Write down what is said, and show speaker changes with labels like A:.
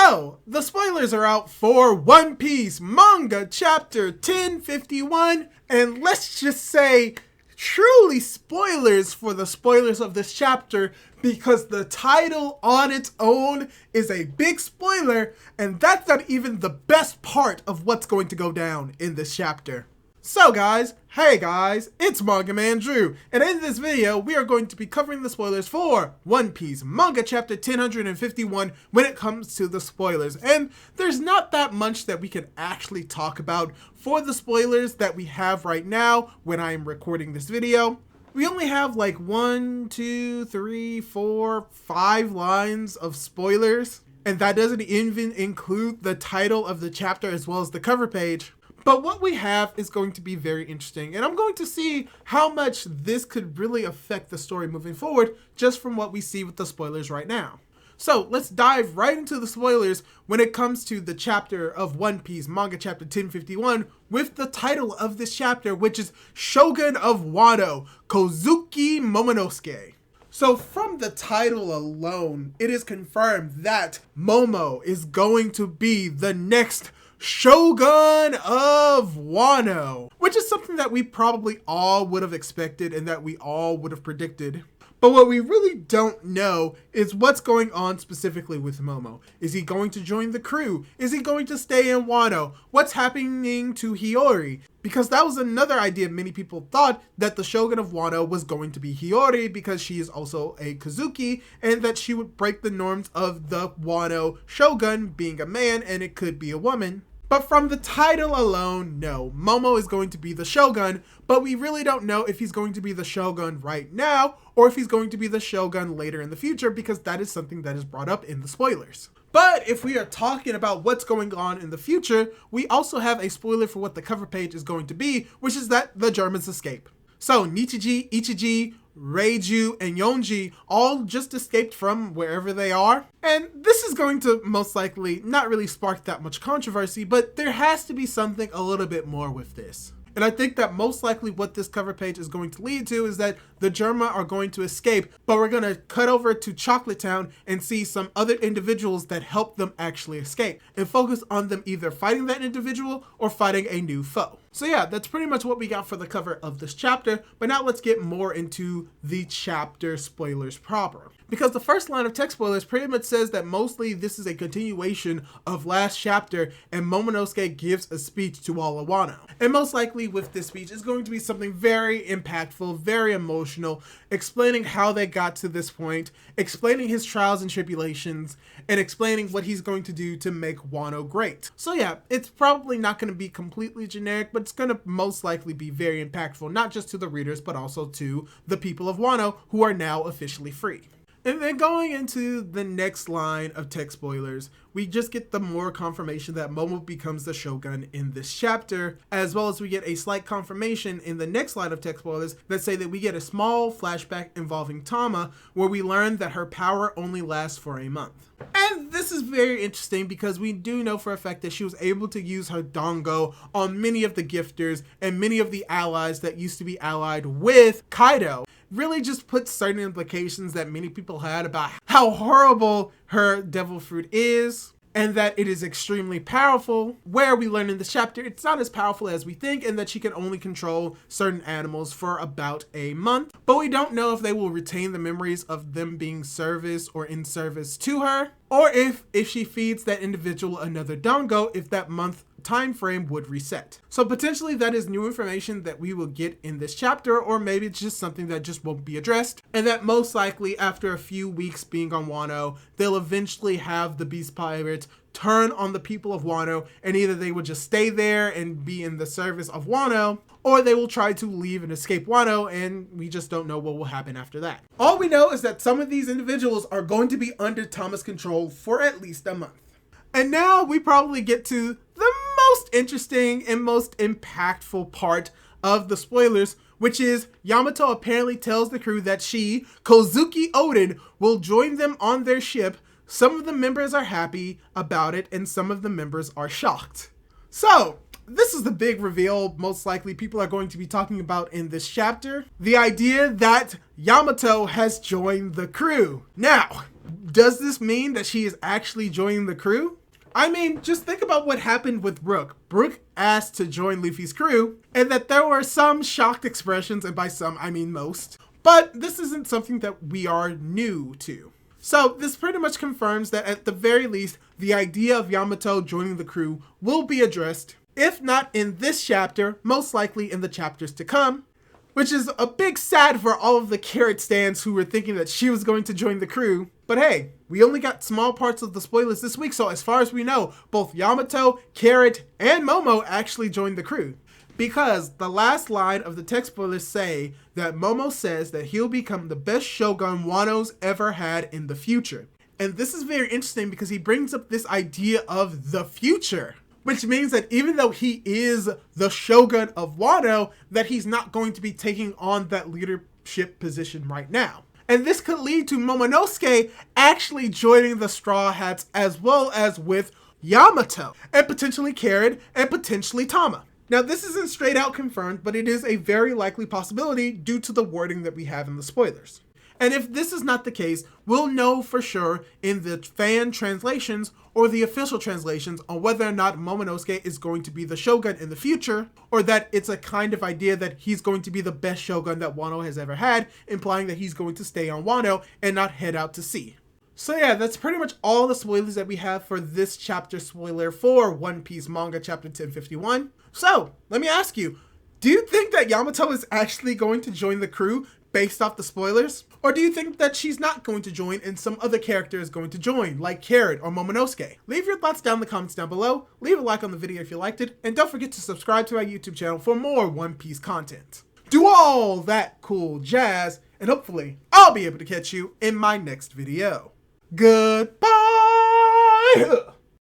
A: So, the spoilers are out for One Piece Manga Chapter 1051, and let's just say, truly spoilers for the spoilers of this chapter, because the title on its own is a big spoiler, and that's not even the best part of what's going to go down in this chapter. So guys, hey guys, it's Manga Man Drew, and in this video we are going to be covering the spoilers for One Piece Manga Chapter 1051 when it comes to the spoilers. And there's not that much that we can actually talk about for the spoilers that we have right now when I am recording this video. We only have like 1, 2, 3, 4, 5 lines of spoilers, and that doesn't even include the title of the chapter as well as the cover page. But what we have is going to be very interesting, and I'm going to see how much this could really affect the story moving forward just from what we see with the spoilers right now. So let's dive right into the spoilers when it comes to the chapter of One Piece Manga Chapter 1051 with the title of this chapter, which is Shogun of Wano, Kozuki Momonosuke. So from the title alone, it is confirmed that Momo is going to be the next Shogun of Wano, which is something that we probably all would have expected and that we all would have predicted. But what we really don't know is what's going on specifically with Momo. Is he going to join the crew? Is he going to stay in Wano? What's happening to Hiyori? Because that was another idea many people thought, that the Shogun of Wano was going to be Hiyori because she is also a Kozuki, and that she would break the norms of the Wano Shogun being a man and it could be a woman. But from the title alone, no, Momo is going to be the Shogun, but we really don't know if he's going to be the Shogun right now or if he's going to be the Shogun later in the future, because that is something that is brought up in the spoilers. But if we are talking about what's going on in the future, we also have a spoiler for what the cover page is going to be, which is that the Germans escape. So Nichiji, Ichiji, Reiju, and Yonji all just escaped from wherever they are. And this is going to most likely not really spark that much controversy, but there has to be something a little bit more with this. And I think that most likely what this cover page is going to lead to is that the Germa are going to escape, but we're going to cut over to Chocolate Town and see some other individuals that help them actually escape and focus on them either fighting that individual or fighting a new foe. So yeah, that's pretty much what we got for the cover of this chapter, but now let's get more into the chapter spoilers proper. Because the first line of text spoilers pretty much says that mostly this is a continuation of last chapter, and Momonosuke gives a speech to all of Wano. And most likely with this speech is going to be something very impactful, very emotional, explaining how they got to this point, explaining his trials and tribulations, and explaining what he's going to do to make Wano great. So yeah, it's probably not going to be completely generic, but it's going to most likely be very impactful, not just to the readers, but also to the people of Wano who are now officially free. And then going into the next line of text spoilers, we just get the more confirmation that Momo becomes the Shogun in this chapter, as well as we get a slight confirmation in the next line of text spoilers that say that we get a small flashback involving Tama, where we learn that her power only lasts for a month. And this is very interesting because we do know for a fact that she was able to use her Dango on many of the gifters and many of the allies that used to be allied with Kaido. Really just puts certain implications that many people had about how horrible her devil fruit is, and that it is extremely powerful, where we learn in this chapter it's not as powerful as we think, and that she can only control certain animals for about a month. But we don't know if they will retain the memories of them being service or in service to her, or if she feeds that individual another Dango, if that month time frame would reset. So potentially that is new information that we will get in this chapter, or maybe it's just something that just won't be addressed, and that most likely after a few weeks being on Wano, they'll eventually have the Beast Pirates turn on the people of Wano, and either they will just stay there and be in the service of Wano, or they will try to leave and escape Wano, and we just don't know what will happen after that. All we know is that some of these individuals are going to be under Tama's control for at least a month. And now we probably get to the most interesting and most impactful part of the spoilers, which is Yamato apparently tells the crew that she, Kozuki Oden, will join them on their ship. Some of the members are happy about it and some of the members are shocked. So this is the big reveal most likely people are going to be talking about in this chapter. The idea that Yamato has joined the crew. Now, Does this mean that she is actually joining the crew? I mean, just think about what happened with Brook. Brook asked to join Luffy's crew, and that there were some shocked expressions, and by some, I mean most. But this isn't something that we are new to. So this pretty much confirms that at the very least, the idea of Yamato joining the crew will be addressed, if not in this chapter, most likely in the chapters to come. Which is a big sad for all of the Carrot stans who were thinking that she was going to join the crew. But hey, we only got small parts of the spoilers this week, so as far as we know, both Yamato, Carrot, and Momo actually joined the crew. Because the last line of the text spoilers say that Momo says that he'll become the best Shogun Wano's ever had in the future. And this is very interesting because he brings up this idea of the future. Which means that even though he is the Shogun of Wano, that he's not going to be taking on that leadership position right now. And this could lead to Momonosuke actually joining the Straw Hats as well as with Yamato, and potentially Carrot, and potentially Tama. Now this isn't straight out confirmed, but it is a very likely possibility due to the wording that we have in the spoilers. And if this is not the case, we'll know for sure in the fan translations or the official translations on whether or not Momonosuke is going to be the Shogun in the future, or that it's a kind of idea that he's going to be the best Shogun that Wano has ever had, implying that he's going to stay on Wano and not head out to sea. So yeah, that's pretty much all the spoilers that we have for this chapter spoiler for One Piece Manga Chapter 1051. So, let me ask you, do you think that Yamato is actually going to join the crew based off the spoilers? Or do you think that she's not going to join and some other character is going to join, like Carrot or Momonosuke? Leave your thoughts down in the comments down below, leave a like on the video if you liked it, and don't forget to subscribe to our YouTube channel for more One Piece content. Do all that cool jazz, and hopefully I'll be able to catch you in my next video. Goodbye!